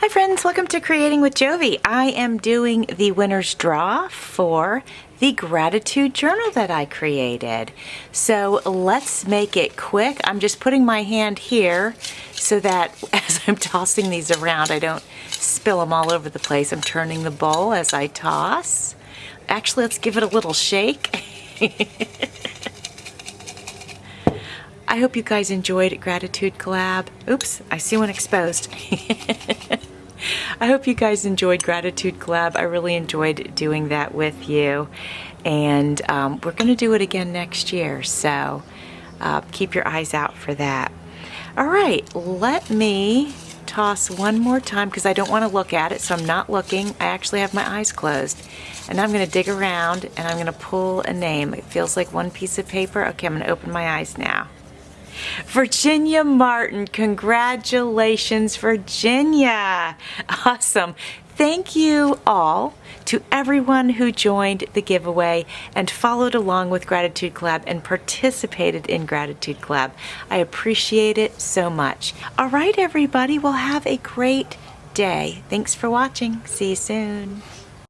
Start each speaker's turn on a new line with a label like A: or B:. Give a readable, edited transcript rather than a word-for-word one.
A: Hi friends, welcome to Creating with Jovi. I am doing the winner's draw for the gratitude journal that I created. So let's make it quick. I'm just putting my hand here so that as I'm tossing these around, I don't spill them all over the place. I'm turning the bowl as I toss. Actually, let's give it a little shake. I hope you guys enjoyed Gratitude Collab. Oops, I see one exposed. I hope you guys enjoyed Gratitude Collab. I really enjoyed doing that with you. And we're going to do it again next year, so keep your eyes out for that. All right, let me toss one more time because I don't want to look at it, so I'm not looking. I actually have my eyes closed. And I'm going to dig around and I'm going to pull a name. It feels like one piece of paper. Okay, I'm going to open my eyes now. Virginia Martin, congratulations, Virginia. Awesome. Thank you all to everyone who joined the giveaway and followed along with Gratitude Collab and participated in Gratitude Collab. I appreciate it so much. All right, everybody, well, have a great day. Thanks for watching. See you soon.